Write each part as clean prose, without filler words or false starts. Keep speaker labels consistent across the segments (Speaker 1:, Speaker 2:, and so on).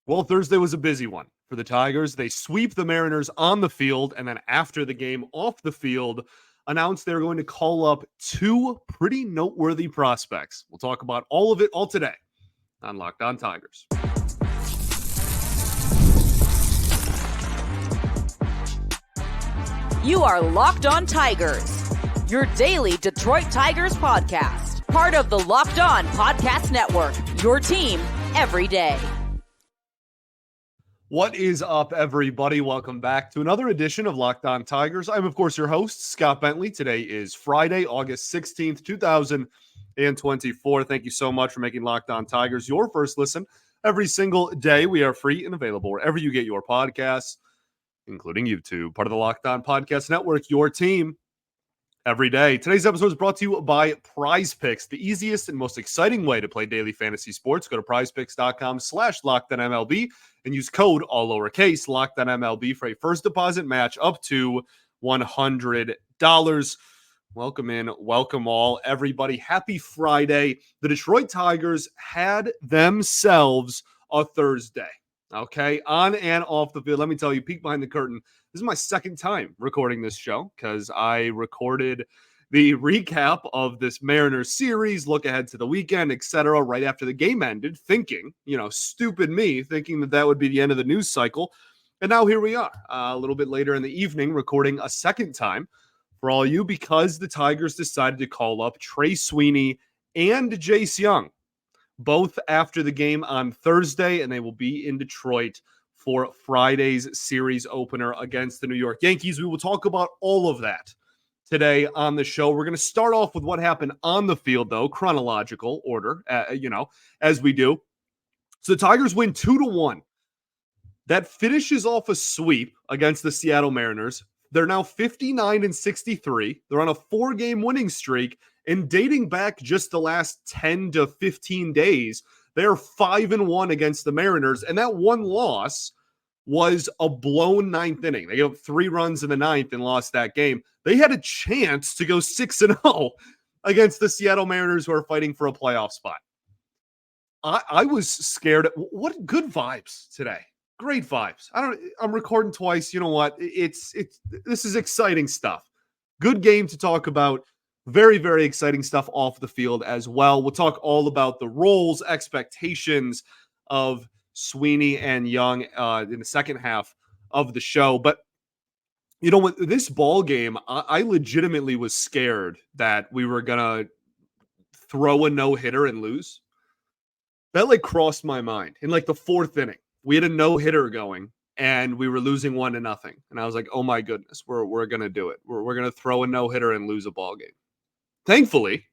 Speaker 1: Well, Thursday was a busy one for the Tigers. They sweep the Mariners on the field, and then after the game off the field, announced they're going to call up two pretty noteworthy prospects. We'll talk about all of it all today on Locked On Tigers.
Speaker 2: You are Locked On Tigers, your daily Detroit Tigers podcast. Part of the Locked On Podcast Network, your team every day.
Speaker 1: What is up, everybody? Welcome back to another edition of Locked On Tigers. I'm, of course, your host, Scott Bentley. Today is Friday, August 16th, 2024. Thank you so much for making Locked On Tigers your first listen every single day. We are free and available wherever you get your podcasts, including YouTube, part of the Locked On Podcast Network, your team every day. Today's episode is brought to you by PrizePicks, the easiest and most exciting way to play daily fantasy sports. Go to prizepicks.com/LockedOnMLB and use code all lowercase LockedOnMLB for a first deposit match up to $100. Welcome in, welcome all, everybody. Happy Friday. The Detroit Tigers had themselves a Thursday. Okay, on and off the field. Let me tell you, peek behind the curtain. This is my second time recording this show because I recorded the recap of this Mariners series, look ahead to the weekend, etc. right after the game ended, thinking, stupid me, thinking that would be the end of the news cycle. And now here we are, a little bit later in the evening, recording a second time for all you because the Tigers decided to call up Trey Sweeney and Jace Jung, both after the game on Thursday, and they will be in Detroit for Friday's series opener against the New York Yankees. We will talk about all of that today on the show. We're going to start off with what happened on the field, though, chronological order, as we do. So the Tigers win 2-1. That finishes off a sweep against the Seattle Mariners. They're now 59-63. They're on a 4-game winning streak. And dating back just the last 10 to 15 days, they're 5-1 against the Mariners. And that one loss was a blown ninth inning. They gave up 3 runs in the ninth and lost that game. They had a chance to go 6-0 against the Seattle Mariners, who are fighting for a playoff spot. I was scared. What good vibes today. Great vibes. I'm recording twice. You know what? This is exciting stuff. Good game to talk about. Very, very exciting stuff off the field as well. We'll talk all about the roles, expectations of Sweeney and Jung in the second half of the show. But, with this ball game, I legitimately was scared that we were going to throw a no-hitter and lose. That, crossed my mind. In, the fourth inning, we had a no-hitter going, and we were losing 1-0. And I was like, oh, my goodness, we're going to do it. We're going to throw a no-hitter and lose a ball game. Thankfully,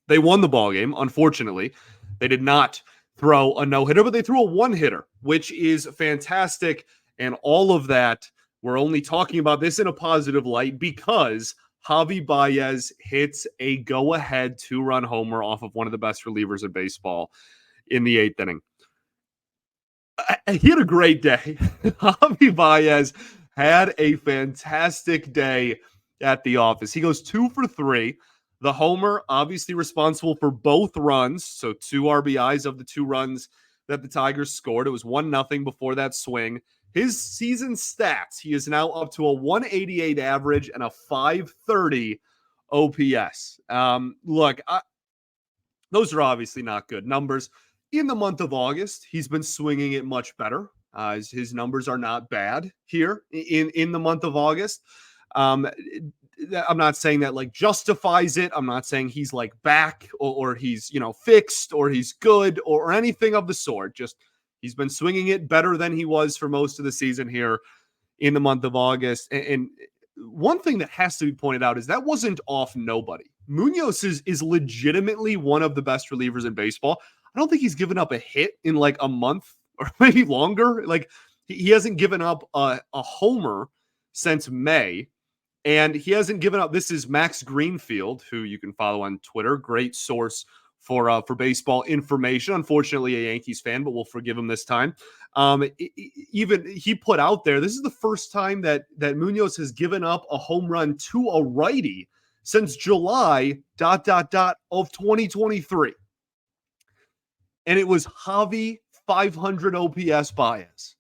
Speaker 1: they won the ballgame. Unfortunately, they did not throw a no-hitter, but they threw a one-hitter, which is fantastic. And all of that, we're only talking about this in a positive light because Javier Baez hits a go-ahead 2-run homer off of one of the best relievers in baseball in the 8th inning. He had a great day. Javier Baez had a fantastic day at the office. He goes 2 for 3. The homer, obviously responsible for both runs, so 2 RBIs of the 2 runs that the Tigers scored. It was 1-0 before that swing. His season stats, he is now up to a 188 average and a 530 OPS. Those are obviously not good numbers. In the month of August, he's been swinging it much better. His numbers are not bad here in the month of August. I'm not saying that justifies it. I'm not saying he's back or he's, fixed or he's good or anything of the sort. Just he's been swinging it better than he was for most of the season here in the month of August. And one thing that has to be pointed out is that wasn't off nobody. Meadows is legitimately one of the best relievers in baseball. I don't think he's given up a hit in a month or maybe longer. He hasn't given up a homer since May. And he hasn't given up. This is Max Greenfield, who you can follow on Twitter. Great source for baseball information. Unfortunately, a Yankees fan, but we'll forgive him this time. Even he put out there, this is the first time that Meadows has given up a home run to a righty since July ... of 2023. And it was Javi .500 OPS Baez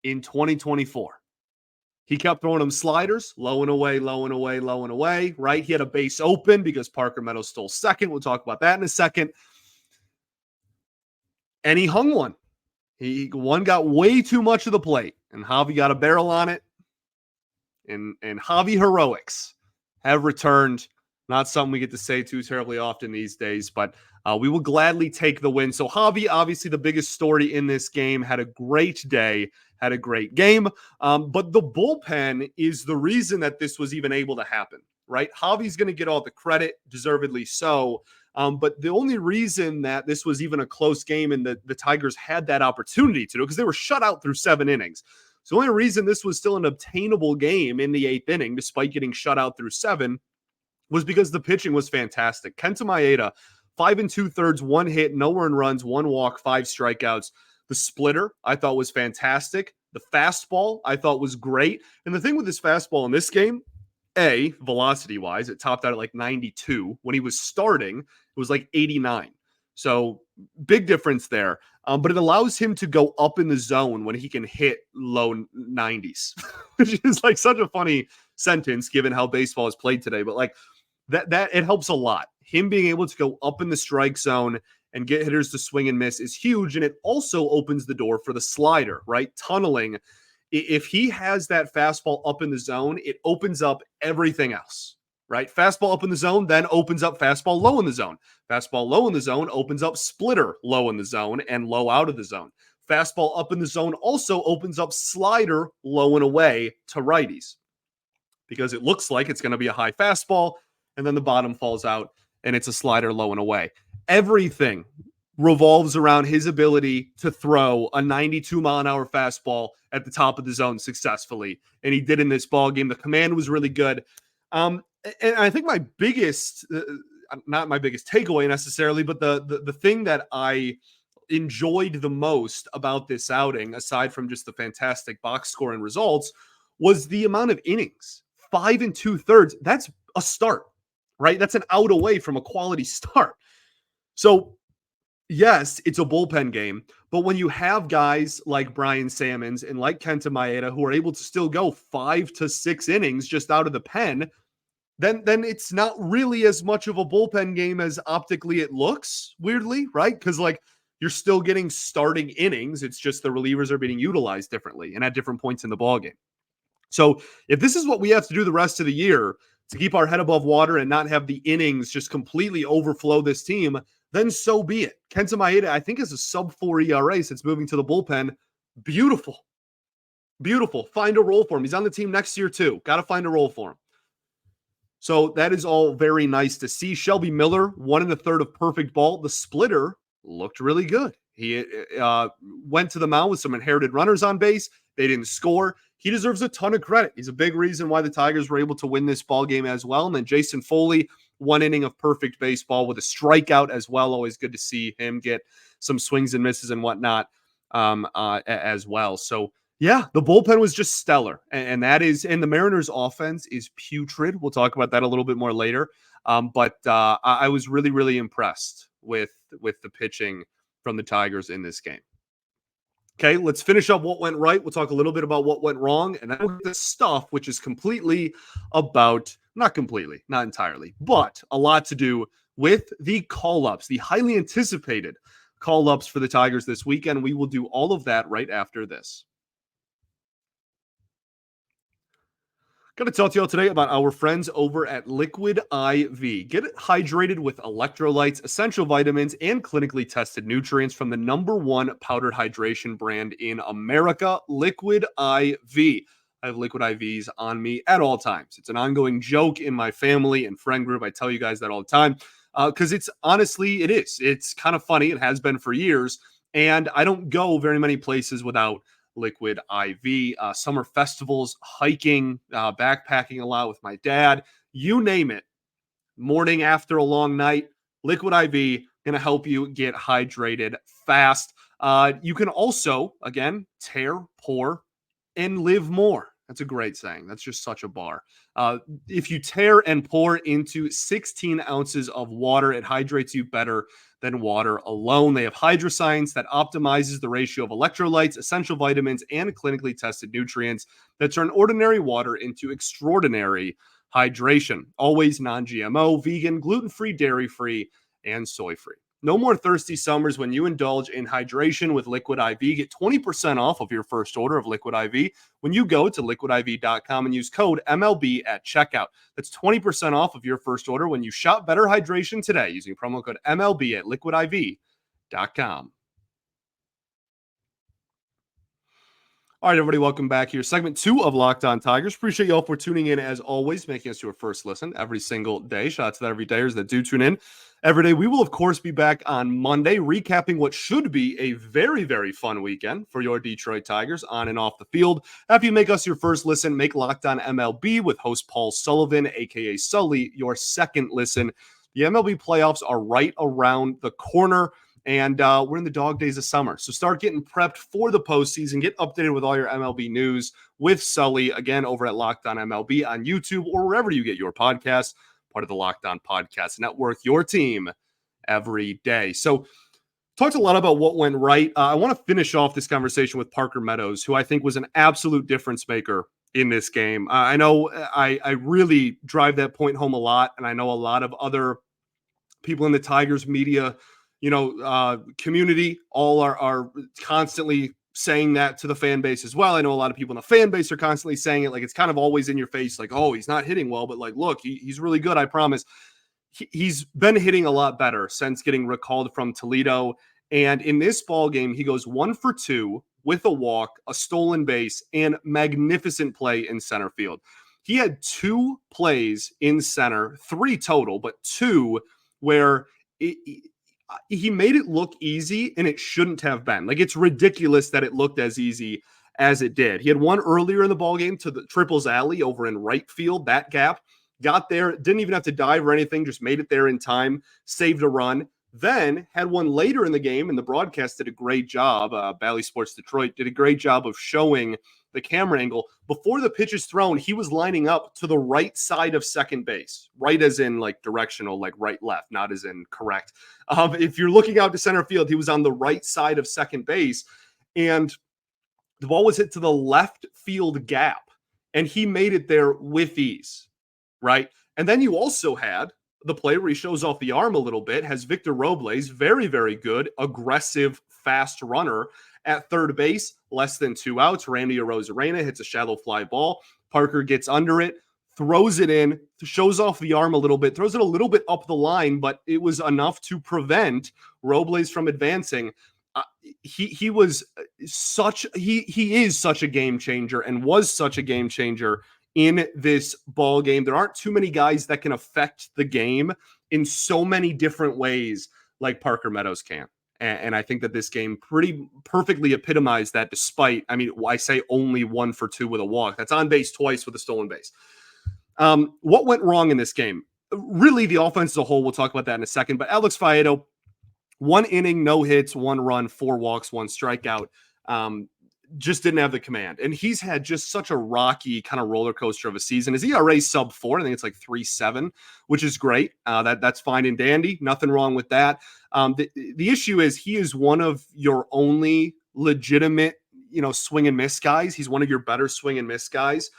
Speaker 1: in 2024. He kept throwing him sliders, low and away, low and away, low and away, right? He had a base open because Parker Meadows stole second. We'll talk about that in a second. And he hung one. One got way too much of the plate, and Javi got a barrel on it. And Javi heroics have returned. Not something we get to say too terribly often these days, but we will gladly take the win. So Javi, obviously the biggest story in this game, had a great day, had a great game. But the bullpen is the reason that this was even able to happen, right? Javi's going to get all the credit, deservedly so. But the only reason that this was even a close game and the Tigers had that opportunity to do, because they were shut out through 7 innings. So the only reason this was still an obtainable game in the 8th inning, despite getting shut out through 7, was because the pitching was fantastic. Kenta Maeda, 5 2/3, 1 hit, no earned runs, 1 walk, 5 strikeouts. The splitter, I thought, was fantastic. The fastball, I thought, was great. And the thing with this fastball in this game, velocity-wise, it topped out at like 92. When he was starting, it was like 89. So big difference there. But it allows him to go up in the zone when he can hit low 90s, which is like such a funny sentence given how baseball is played today. But like that it helps a lot. Him being able to go up in the strike zone and get hitters to swing and miss is huge. And it also opens the door for the slider, right? Tunneling. If he has that fastball up in the zone, it opens up everything else, right? Fastball up in the zone then opens up fastball low in the zone. Fastball low in the zone opens up splitter low in the zone and low out of the zone. Fastball up in the zone also opens up slider low and away to righties, because it looks like it's going to be a high fastball and then the bottom falls out and it's a slider low and away. Everything revolves around his ability to throw a 92-mile-an-hour fastball at the top of the zone successfully, and he did in this ball game. The command was really good. And I think my biggest, not my biggest takeaway necessarily, but the thing that I enjoyed the most about this outing, aside from just the fantastic box score and results, was the amount of innings. 5 2/3. That's a start, right? That's an out away from a quality start. So yes, it's a bullpen game, but when you have guys like Brian Sammons and like Kenta Maeda who are able to still go 5 to 6 innings just out of the pen, then it's not really as much of a bullpen game as optically it looks, weirdly, right? Because like you're still getting starting innings. It's just the relievers are being utilized differently and at different points in the ballgame. So if this is what we have to do the rest of the year to keep our head above water and not have the innings just completely overflow this team, then so be it. Kenta Maeda, I think, is a sub-4 ERA since moving to the bullpen. Beautiful. Beautiful. Find a role for him. He's on the team next year too. Got to find a role for him. So that is all very nice to see. Shelby Miller, 1 1/3 of perfect ball. The splitter looked really good. He went to the mound with some inherited runners on base. They didn't score. He deserves a ton of credit. He's a big reason why the Tigers were able to win this ball game as well. And then Jason Foley, 1 inning of perfect baseball with a strikeout as well. Always good to see him get some swings and misses and whatnot as well. So yeah, the bullpen was just stellar. And the Mariners offense is putrid. We'll talk about that a little bit more later. But I was really, really impressed with the pitching from the Tigers in this game. Okay, let's finish up what went right. We'll talk a little bit about what went wrong, and then we'll get to stuff which is completely about, not completely, not entirely, but a lot to do with the call-ups, the highly anticipated call-ups for the Tigers this weekend. We will do all of that right after this. Going to talk to y'all today about our friends over at Liquid IV. Get it hydrated with electrolytes, essential vitamins, and clinically tested nutrients from the #1 powdered hydration brand in America, Liquid IV. I have Liquid IVs on me at all times. It's an ongoing joke in my family and friend group. I tell you guys that all the time because it's honestly, it is. It's kind of funny. It has been for years. And I don't go very many places without Liquid IV, summer festivals, hiking, backpacking a lot with my dad, you name it. Morning after a long night, Liquid IV going to help you get hydrated fast. You can also, again, tear, pour, and live more. That's a great saying. That's just such a bar. If you tear and pour into 16 ounces of water, it hydrates you better than water alone. They have HydroScience that optimizes the ratio of electrolytes, essential vitamins, and clinically tested nutrients that turn ordinary water into extraordinary hydration. Always non-GMO, vegan, gluten-free, dairy-free, and soy-free. No more thirsty summers when you indulge in hydration with Liquid IV. Get 20% off of your first order of Liquid IV when you go to liquidiv.com and use code MLB at checkout. That's 20% off of your first order when you shop Better Hydration today using promo code MLB at liquidiv.com. All right, everybody, welcome back here. Segment 2 of Locked On Tigers. Appreciate you all for tuning in, as always, making us your first listen every single day. Shout out to the everydayers that do tune in every day. We will, of course, be back on Monday, recapping what should be a very, very fun weekend for your Detroit Tigers on and off the field. After you make us your first listen, make Locked On MLB with host Paul Sullivan, a.k.a. Sully, your second listen. The MLB playoffs are right around the corner. And we're in the dog days of summer. So start getting prepped for the postseason. Get updated with all your MLB news with Sully, again, over at Locked On MLB on YouTube or wherever you get your podcasts, part of the Locked On Podcast Network, your team every day. So talked a lot about what went right. I want to finish off this conversation with Parker Meadows, who I think was an absolute difference maker in this game. I know I really drive that point home a lot, and I know a lot of other people in the Tigers media community all are constantly saying that to the fan base as well. I know a lot of people in the fan base are constantly saying it. Like, it's kind of always in your face. Like, oh, he's not hitting well, but like, look, he's really good. I promise. He's been hitting a lot better since getting recalled from Toledo. And in this ball game, he goes 1 for 2 with a walk, a stolen base, and magnificent play in center field. He had 2 plays in center, 3 total, but 2 where he made it look easy, and it shouldn't have been. Like, it's ridiculous that it looked as easy as it did. He had one earlier in the ballgame to the triples alley over in right field. That gap, got there, didn't even have to dive or anything, just made it there in time, saved a run. Then had one later in the game, and the broadcast did a great job. Bally Sports Detroit did a great job of showing the camera angle. Before the pitch is thrown, he was lining up to the right side of second base, right as in like directional, like right, left, not as in correct. If you're looking out to center field, he was on the right side of second base, and the ball was hit to the left field gap, and he made it there with ease, right? And then you also had the play where he shows off the arm a little bit, has Victor Robles, very, very good, aggressive, fast runner at third base, less than 2 outs. Randy Arozarena hits a shallow fly ball. Parker gets under it, throws it in, shows off the arm a little bit, throws it a little bit up the line, but it was enough to prevent Robles from advancing. He is such a game changer, and was such a game changer in this ball game. There aren't too many guys that can affect the game in so many different ways like Parker Meadows can. And I think that this game pretty perfectly epitomized that, despite, I say only 1 for 2 with a walk. That's on base twice with a stolen base. What went wrong in this game? Really, the offense as a whole, we'll talk about that in a second. But Alex Faedo, 1 inning, no hits, 1 run, 4 walks, 1 strikeout. Just didn't have the command. And he's had just such a rocky kind of roller coaster of a season. His ERA sub 4, I think it's like 3.7, which is great. That's fine and dandy. Nothing wrong with that. The issue is he is one of your only legitimate, swing and miss guys. He's one of your better swing and miss guys.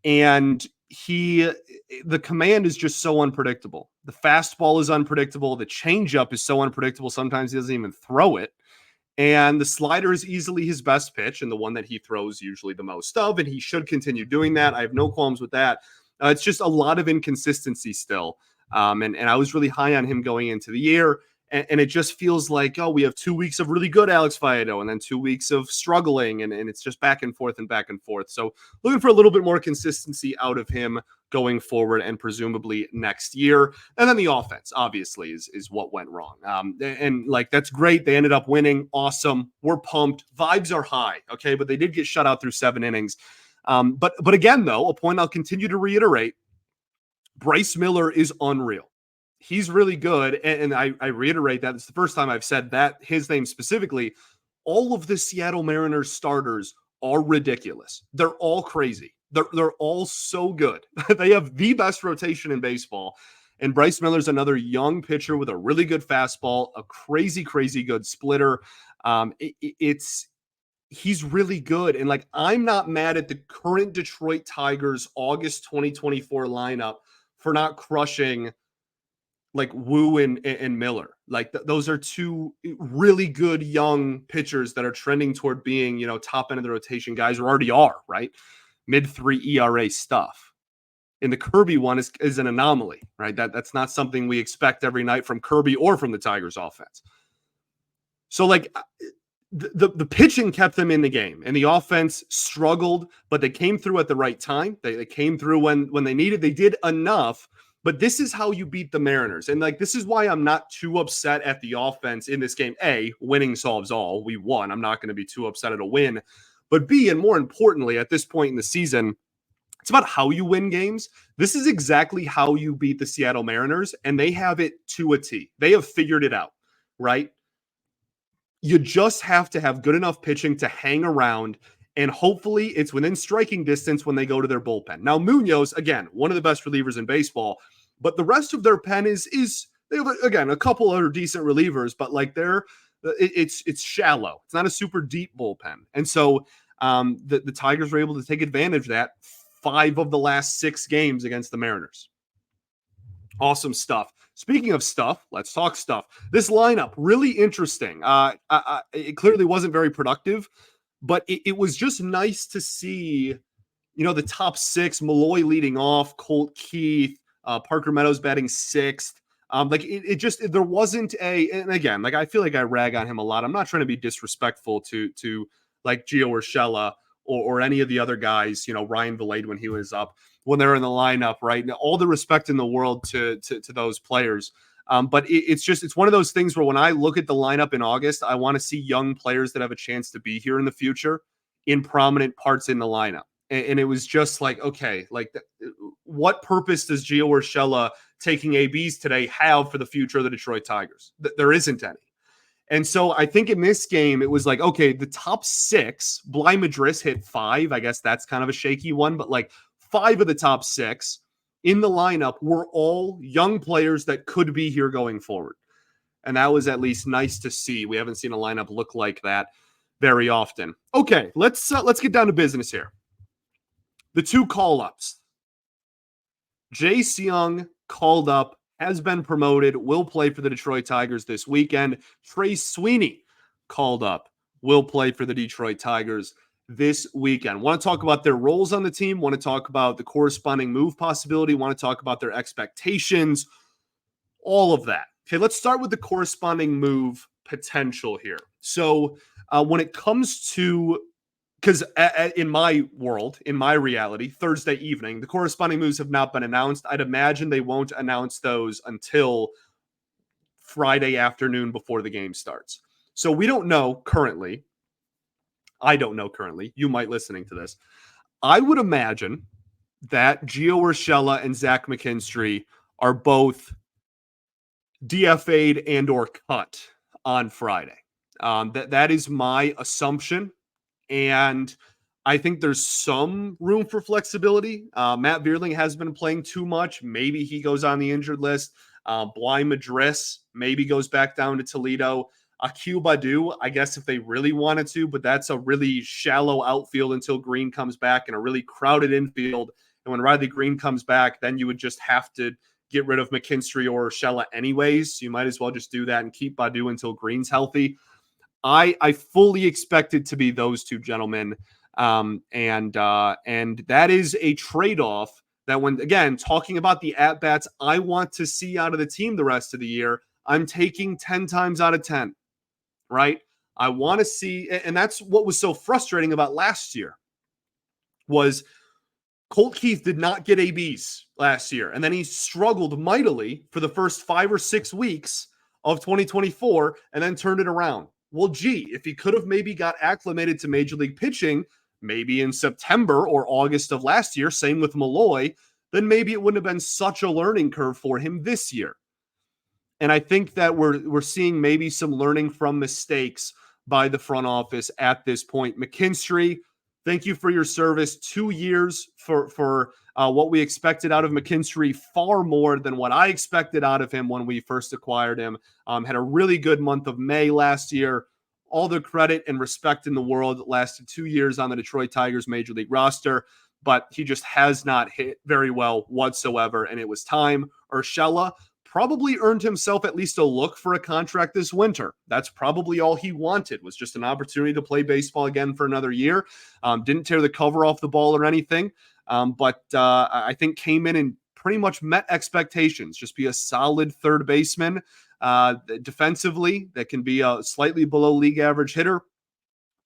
Speaker 1: And the command is just so unpredictable. The fastball is unpredictable. The changeup is so unpredictable. Sometimes he doesn't even throw it. And the slider is easily his best pitch, and the one that he throws usually the most of, and he should continue doing that. I have no qualms with that. It's just a lot of inconsistency still. And I was really high on him going into the year. And it just feels like, we have 2 weeks of really good Alex Faedo, and then 2 weeks of struggling, and it's just back and forth and back and forth. So looking for a little bit more consistency out of him going forward, and presumably next year. And then the offense, obviously, is what went wrong. And that's great. They ended up winning. Awesome. We're pumped. Vibes are high. Okay. But they did get shut out through 7 innings. But again, though, a point I'll continue to reiterate, Bryce Miller is unreal. He's really good. And I reiterate that. It's the first time I've said that, his name specifically. All of the Seattle Mariners starters are ridiculous. They're all crazy. They're all so good. They have the best rotation in baseball. And Bryce Miller's another young pitcher with a really good fastball, a crazy, crazy good splitter. He's really good. And like, I'm not mad at the current Detroit Tigers August 2024 lineup for not crushing like Wu and Miller. Like those are two really good young pitchers that are trending toward being, top end of the rotation guys, or already are, right? Mid-3 ERA stuff. And the Kirby one is an anomaly, right? That's not something we expect every night from Kirby or from the Tigers offense. So like the pitching kept them in the game, and the offense struggled, but they came through at the right time. They came through when they needed. They did enough. But this is how you beat the Mariners. And like, this is why I'm not too upset at the offense in this game. A, winning solves all. We won. I'm not going to be too upset at a win. But B, and more importantly, at this point in the season, it's about how you win games. This is exactly how you beat the Seattle Mariners, and they have it to a T. They have figured it out, right? You just have to have good enough pitching to hang around, and hopefully it's within striking distance when they go to their bullpen. Now, Munoz, again, one of the best relievers in baseball, but the rest of their pen is they have, again, a couple other decent relievers, but like it's shallow. It's not a super deep bullpen. And so the Tigers were able to take advantage of that 5 of the last 6 games against the Mariners. Awesome stuff. Speaking of stuff, let's talk stuff. This lineup, really interesting. It clearly wasn't very productive, but it was just nice to see, the top 6, Malloy leading off, Colt Keith, Parker Meadows batting 6th. There wasn't and again, like I feel like I rag on him a lot. I'm not trying to be disrespectful to like Gio Urshela or any of the other guys, Ryan Vilade when he was up, when they're in the lineup, right? Now, all the respect in the world to those players. But it's one of those things where when I look at the lineup in August, I want to see young players that have a chance to be here in the future in prominent parts in the lineup. And it was just like, okay, like what purpose does Gio Urshela taking ABs today have for the future of the Detroit Tigers? There isn't any. And so I think in this game, it was like, okay, the top 6, Bly Madris hit 5. I guess that's kind of a shaky one, but like 5 of the top 6 in the lineup were all young players that could be here going forward. And that was at least nice to see. We haven't seen a lineup look like that very often. Okay, let's get down to business here. The 2 call-ups. Jace Jung called up, has been promoted, will play for the Detroit Tigers this weekend. Trey Sweeney called up, will play for the Detroit Tigers this weekend. Want to talk about their roles on the team, want to talk about the corresponding move possibility, want to talk about their expectations, all of that. Okay, let's start with the corresponding move potential here. So when it comes to, because in my world, in my reality, Thursday evening, the corresponding moves have not been announced. I'd imagine they won't announce those until Friday afternoon before the game starts. So we don't know currently. I don't know currently. You might listening to this. I would imagine that Gio Urshela and Zach McKinstry are both DFA'd and or cut on Friday. That is my assumption. And I think there's some room for flexibility. Matt Vierling has been playing too much. Maybe he goes on the injured list. Bly Madris maybe goes back down to Toledo. Akil Baddoo, I guess if they really wanted to, but that's a really shallow outfield until Green comes back, and a really crowded infield. And when Riley Green comes back, then you would just have to get rid of McKinstry or Urshela anyways. You might as well just do that and keep Baddoo until Green's healthy. I fully expect it to be those 2 gentlemen. And that is a trade-off that when, again, talking about the at-bats I want to see out of the team the rest of the year, I'm taking 10 times out of 10, right? I want to see, and that's what was so frustrating about last year, was Colt Keith did not get ABs last year, and then he struggled mightily for the first 5 or 6 weeks of 2024 and then turned it around. Well, gee, if he could have maybe got acclimated to Major League pitching, maybe in September or August of last year, same with Malloy, then maybe it wouldn't have been such a learning curve for him this year. And I think that we're seeing maybe some learning from mistakes by the front office at this point. McKinstry, Thank you for your service. 2 years for what we expected out of McKinstry, far more than what I expected out of him when we first acquired him. Had a really good month of May last year. All the credit and respect in the world. Lasted 2 years on the Detroit Tigers Major League roster, but he just has not hit very well whatsoever, and it was time. Urshela probably earned himself at least a look for a contract this winter. That's probably all he wanted, was just an opportunity to play baseball again for another year. Didn't tear the cover off the ball or anything, but I think came in and pretty much met expectations. Just be a solid third baseman. Defensively, that can be a slightly below league average hitter.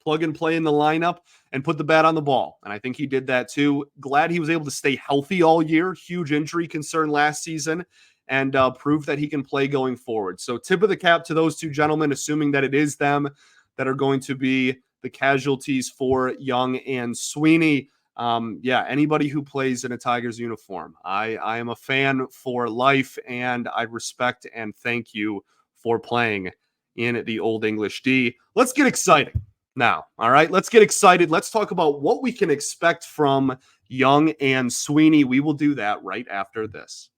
Speaker 1: Plug and play in the lineup and put the bat on the ball. And I think he did that too. Glad he was able to stay healthy all year. Huge injury concern last season, and prove that he can play going forward. So tip of the cap to those two gentlemen, assuming that it is them that are going to be the casualties for Jung and Sweeney. Anybody who plays in a Tigers uniform, I am a fan for life, and I respect and thank you for playing in the Old English D. Let's get exciting now. All right, let's get excited. Let's talk about what we can expect from Jung and Sweeney. We will do that right after this.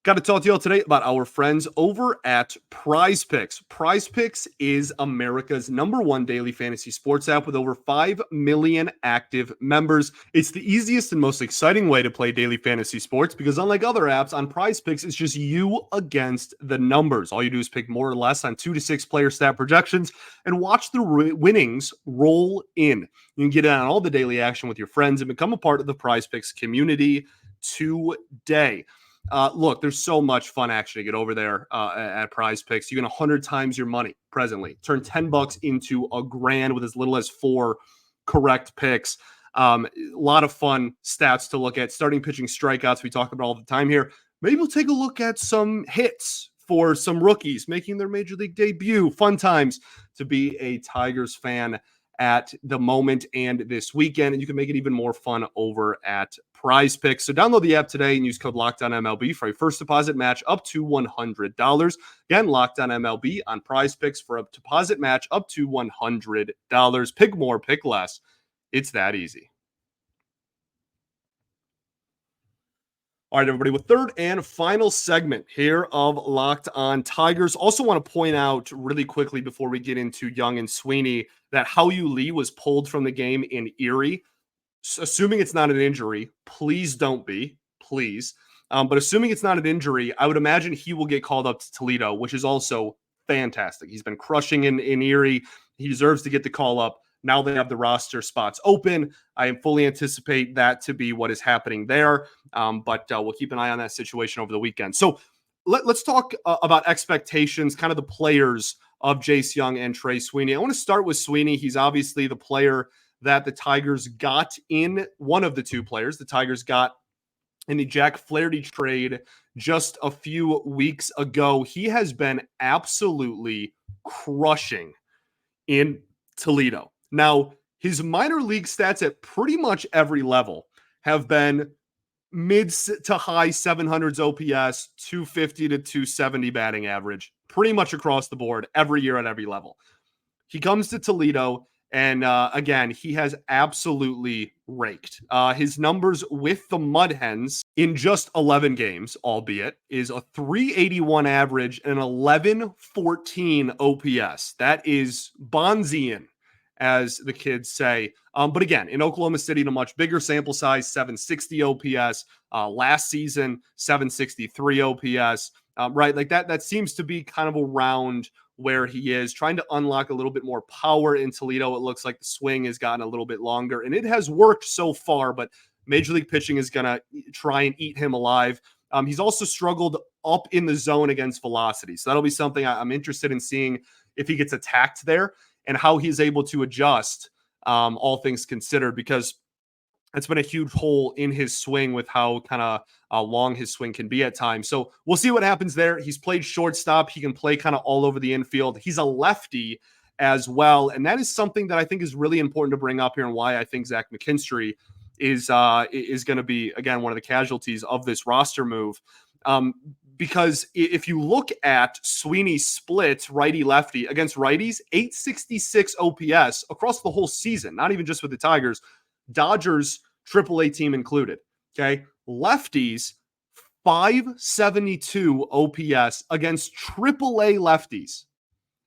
Speaker 1: Got to talk to y'all today about our friends over at PrizePicks. PrizePicks is America's #1 daily fantasy sports app with over 5 million active members. It's the easiest and most exciting way to play daily fantasy sports because unlike other apps, on PrizePicks, it's just you against the numbers. All you do is pick more or less on 2 to 6 player stat projections and watch the winnings roll in. You can get in on all the daily action with your friends and become a part of the PrizePicks community today. Look, there's so much fun action to get over there at PrizePicks. You can 100 times your money presently. Turn $10 into $1,000 with as little as 4 correct picks. A lot of fun stats to look at. Starting pitching strikeouts we talk about all the time here. Maybe we'll take a look at some hits for some rookies making their major league debut. Fun times to be a Tigers fan at the moment and this weekend, and you can make it even more fun over at PrizePicks. So download the app today and use code LOCKEDONMLB for a first deposit match up to $100. Again, LOCKEDONMLB on PrizePicks for a deposit match up to $100. Pick more, pick less. It's that easy. All right, everybody, with third and final segment here of Locked On Tigers. Also want to point out really quickly before we get into Jung and Sweeney that Hao-Yu Lee was pulled from the game in Erie. Assuming it's not an injury, please don't be, please. But assuming it's not an injury, I would imagine he will get called up to Toledo, which is also fantastic. He's been crushing in Erie. He deserves to get the call up. Now they have the roster spots open. I fully anticipate that to be what is happening there. But we'll keep an eye on that situation over the weekend. So let's talk about expectations, kind of the players of Jace Jung and Trey Sweeney. I want to start with Sweeney. He's obviously the player that the Tigers got in, one of the two players the Tigers got in the Jack Flaherty trade just a few weeks ago. He has been absolutely crushing in Toledo. Now, his minor league stats at pretty much every level have been mid to high 700s OPS, 250 to 270 batting average, pretty much across the board every year at every level. He comes to Toledo, and again, he has absolutely raked. His numbers with the Mud Hens in just 11 games, albeit, is a 381 average and an 1114 OPS. That is Bonzian, as the kids say. But again, in Oklahoma City, in a much bigger sample size, 760 OPS. Last season, 763 OPS. Right, like that seems to be kind of around where he is, trying to unlock a little bit more power in Toledo. It looks like the swing has gotten a little bit longer, and it has worked so far, but Major League pitching is going to try and eat him alive. He's also struggled up in the zone against velocity, so that'll be something I'm interested in seeing if he gets attacked there and how he's able to adjust, all things considered, because it's been a huge hole in his swing with how kind of long his swing can be at times. So we'll see what happens there. He's played shortstop. He can play kind of all over the infield. He's a lefty as well. And that is something that I think is really important to bring up here, and why I think Zach McKinstry is going to be, again, one of the casualties of this roster move. because if you look at Sweeney's splits, righty-lefty, against righties, 866 OPS across the whole season, not even just with the Tigers, Dodgers AAA team included, okay? Lefties, 572 OPS against AAA lefties.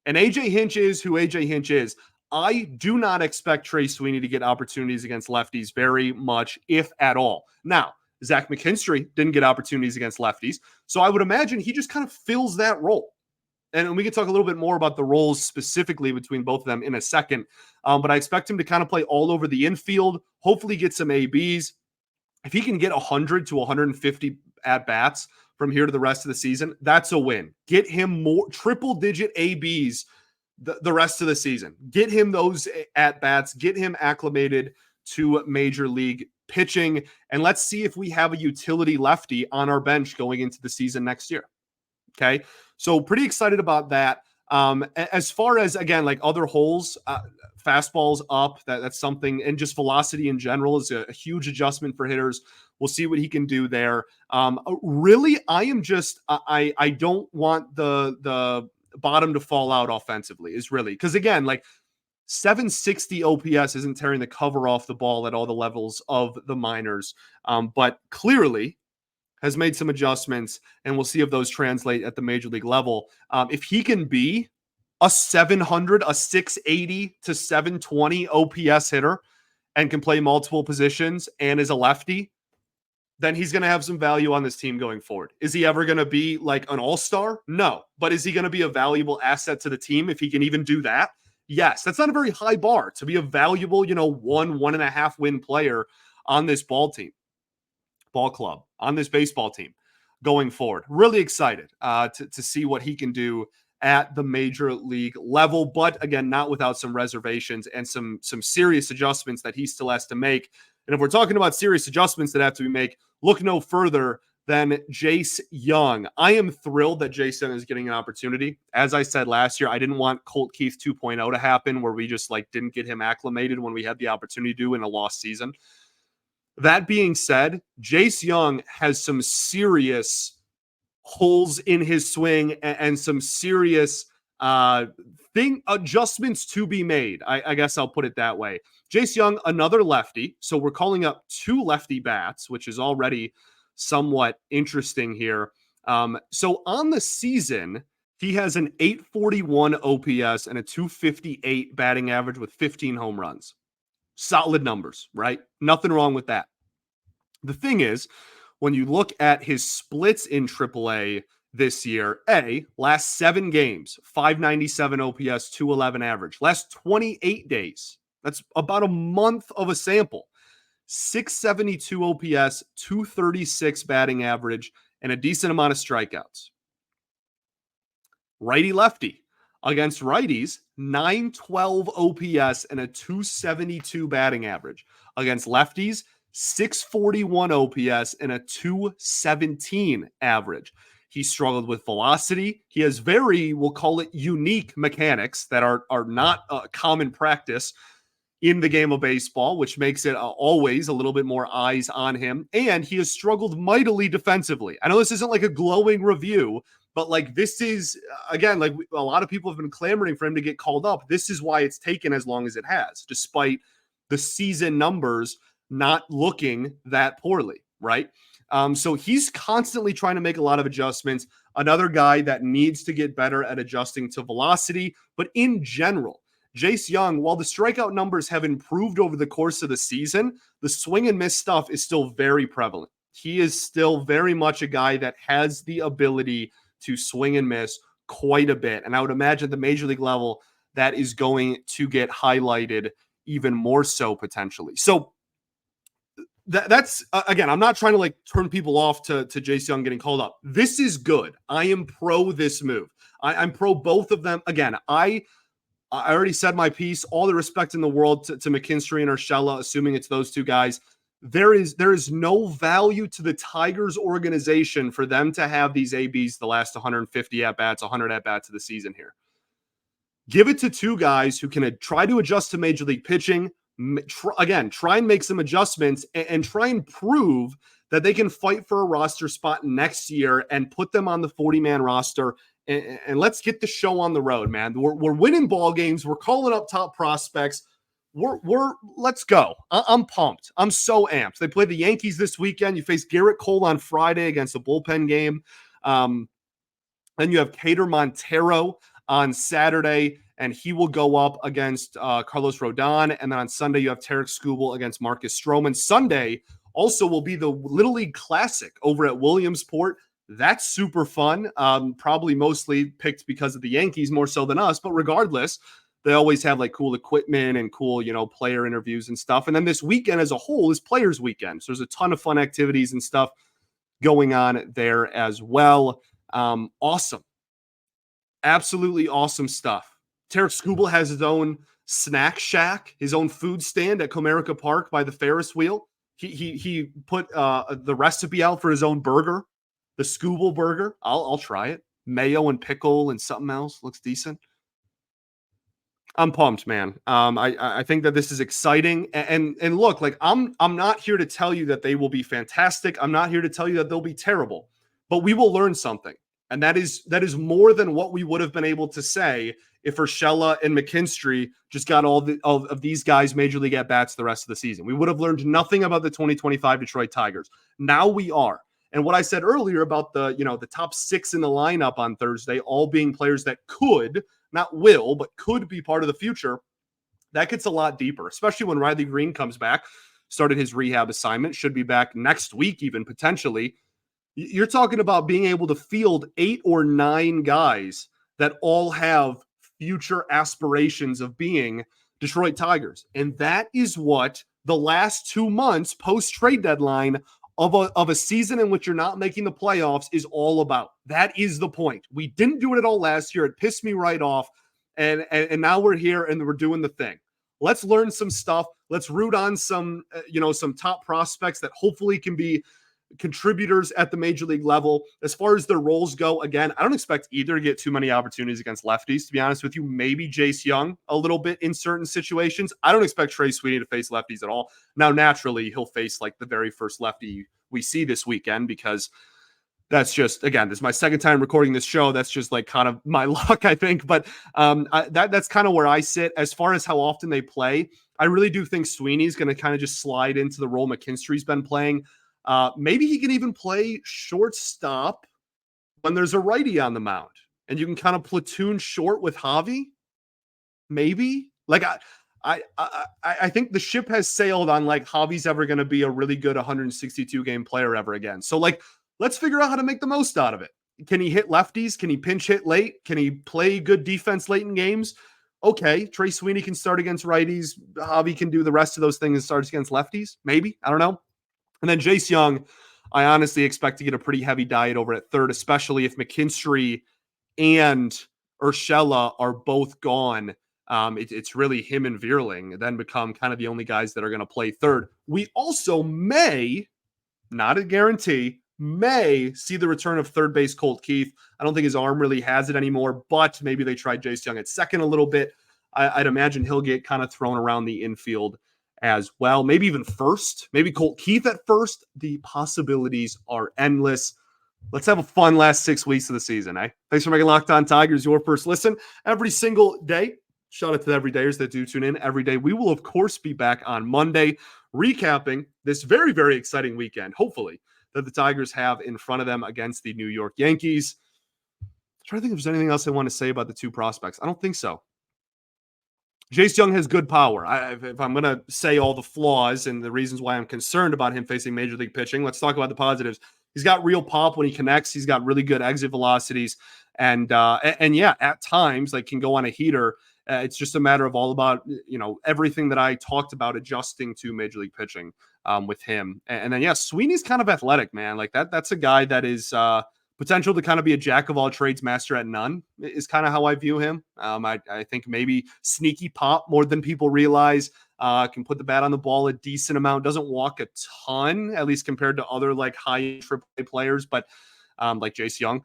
Speaker 1: And AJ Hinch is who AJ Hinch is. I do not expect Trey Sweeney to get opportunities against lefties very much, if at all. Now, Zach McKinstry didn't get opportunities against lefties, so I would imagine he just kind of fills that role. And we can talk a little bit more about the roles specifically between both of them in a second. But I expect him to kind of play all over the infield, hopefully get some ABs. If he can get 100 to 150 at-bats from here to the rest of the season, that's a win. Get him more triple-digit ABs the rest of the season. Get him those at-bats. Get him acclimated to Major League pitching. And let's see if we have a utility lefty on our bench going into the season next year. Okay? So pretty excited about that. As far as, again, like other holes, fastballs up, that's something, and just velocity in general is a huge adjustment for hitters. We'll see what he can do there. Really, I am just, I don't want the bottom to fall out offensively, is really, because again, like 760 OPS isn't tearing the cover off the ball at all the levels of the minors, but clearly has made some adjustments, and we'll see if those translate at the major league level. If he can be a 700, a 680 to 720 OPS hitter and can play multiple positions and is a lefty, then he's going to have some value on this team going forward. Is he ever going to be like an all-star? No. But is he going to be a valuable asset to the team if he can even do that? Yes. That's not a very high bar to be a valuable, 1.5 win player on this ball club, on this baseball team going forward. Really excited to see what he can do at the major league level, but again, not without some reservations and some serious adjustments that he still has to make. And if we're talking about serious adjustments that have to be made, look no further than Jace Jung. I am thrilled that Jace Jung is getting an opportunity. As I said last year, I didn't want Colt Keith 2.0 to happen, where we just didn't get him acclimated when we had the opportunity to in a lost season. That being said, Jace Jung has some serious holes in his swing and some serious adjustments to be made. I guess I'll put it that way. Jace Jung, another lefty. So we're calling up two lefty bats, which is already somewhat interesting here. So on the season, he has an 841 OPS and a 258 batting average with 15 home runs. Solid numbers, right? Nothing wrong with that. The thing is, when you look at his splits in AAA this year, last 7 games, 597 OPS, 211 average. Last 28 days, that's about a month of a sample. 672 OPS, 236 batting average, and a decent amount of strikeouts. Righty-lefty. Against righties, 912 OPS and a 272 batting average. Against lefties, 641 OPS and a 217 average. He struggled with velocity. He has very, we'll call it, unique mechanics that are not common practice in the game of baseball, which makes it always a little bit more eyes on him. And he has struggled mightily defensively. I know this isn't like a glowing review, but this is, again, a lot of people have been clamoring for him to get called up. This is why it's taken as long as it has, despite the season numbers not looking that poorly, right? So he's constantly trying to make a lot of adjustments. Another guy that needs to get better at adjusting to velocity. But in general, Jace Jung, while the strikeout numbers have improved over the course of the season, the swing and miss stuff is still very prevalent. He is still very much a guy that has the ability to swing and miss quite a bit. And I would imagine at the major league level, that is going to get highlighted even more so potentially. So that's, again, I'm not trying to turn people off to Jace Jung getting called up. This is good. I am pro this move. I'm pro both of them. Again, I already said my piece. All the respect in the world to McKinstry and Urshela, assuming it's those two guys. There is no value to the Tigers organization for them to have these ABs the last 150 at-bats, 100 at-bats of the season here. Give it to two guys who can try to adjust to major league pitching. Try and make some adjustments and try and prove that they can fight for a roster spot next year and put them on the 40-man roster. And let's get the show on the road, man. We're winning ball games. We're calling up top prospects. Let's go. I'm pumped. I'm so amped. They play the Yankees this weekend. You face Garrett Cole on Friday against a bullpen game. Then you have Cater Montero on Saturday, and he will go up against Carlos Rodon. And then on Sunday, you have Tarek Skubal against Marcus Stroman. Sunday also will be the Little League Classic over at Williamsport. That's super fun. Probably mostly picked because of the Yankees more so than us, but regardless, they always have like cool equipment and cool, player interviews and stuff. And then this weekend as a whole is Players Weekend. So there's a ton of fun activities and stuff going on there as well. Awesome. Absolutely awesome stuff. Tarek Skubal has his own snack shack, his own food stand at Comerica Park by the Ferris wheel. He put the recipe out for his own burger, the Skubal burger. I'll try it. Mayo and pickle and something else. Looks decent. I'm pumped, man. I think that this is exciting. And look, like I'm not here to tell you that they will be fantastic. I'm not here to tell you that they'll be terrible, but we will learn something. And that is more than what we would have been able to say if Urshela and McKinstry just got all of these guys major league at bats the rest of the season. We would have learned nothing about the 2025 Detroit Tigers. Now we are. And what I said earlier about the top 6 in the lineup on Thursday, all being players that could, not will, but could be part of the future, that gets a lot deeper, especially when Riley Green comes back, started his rehab assignment, should be back next week even potentially. You're talking about being able to field 8 or 9 guys that all have future aspirations of being Detroit Tigers. And that is what the last 2 months post-trade deadline of a season in which you're not making the playoffs is all about. That is the point. We didn't do it at all last year. It pissed me right off. And now we're here and we're doing the thing. Let's learn some stuff. Let's root on some top prospects that hopefully can be contributors at the major league level. As far as their roles go, again, I don't expect either to get too many opportunities against lefties, to be honest with you. Maybe Jace Jung a little bit in certain situations. I don't expect Trey Sweeney to face lefties at all. Now, naturally, he'll face like the very first lefty we see this weekend because that's just, again, this is my second time recording this show. That's just like kind of my luck, I think. But that's kind of where I sit. As far as how often they play, I really do think Sweeney's going to kind of just slide into the role McKinstry's been playing. Maybe he can even play shortstop when there's a righty on the mound and you can kind of platoon short with Javi. Maybe like I think the ship has sailed on like Javi's ever going to be a really good 162 game player ever again. So like, let's figure out how to make the most out of it. Can he hit lefties? Can he pinch hit late? Can he play good defense late in games? Okay. Trey Sweeney can start against righties. Javi can do the rest of those things and starts against lefties. Maybe, I don't know. And then Jace Jung, I honestly expect to get a pretty heavy diet over at third, especially if McKinstry and Urshela are both gone. It's really him and Vierling then become kind of the only guys that are going to play third. We also may, not a guarantee, may see the return of third base Colt Keith. I don't think his arm really has it anymore, but maybe they try Jace Jung at second a little bit. I'd imagine he'll get kind of thrown around the infield as well. Maybe even first. Maybe Colt Keith at first. The possibilities are endless. Let's have a fun last 6 weeks of the season, eh? Thanks for making Locked On Tigers your first listen every single day. Shout out to the everydayers that do tune in every day. We will, of course, be back on Monday recapping this very, very exciting weekend, hopefully, that the Tigers have in front of them against the New York Yankees. I'm trying to think if there's anything else I want to say about the two prospects. I don't think so. Jace Jung has good power. If I'm going to say all the flaws and the reasons why I'm concerned about him facing major league pitching, let's talk about the positives. He's got real pop when he connects. He's got really good exit velocities. And yeah, at times, like can go on a heater. It's just a matter of all about, everything that I talked about adjusting to major league pitching with him. And then, yeah, Sweeney's kind of athletic, man. Like that's a guy that is potential to kind of be a jack of all trades, master at none is kind of how I view him. I think maybe sneaky pop more than people realize, can put the bat on the ball a decent amount, doesn't walk a ton, at least compared to other like high AAA players, but like Jace Jung.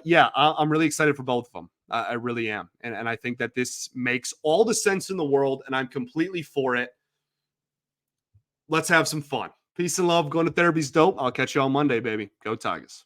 Speaker 1: Yeah, I'm really excited for both of them. I really am. And I think that this makes all the sense in the world and I'm completely for it. Let's have some fun. Peace and love. Going to therapy's dope. I'll catch you on Monday, baby. Go Tigers.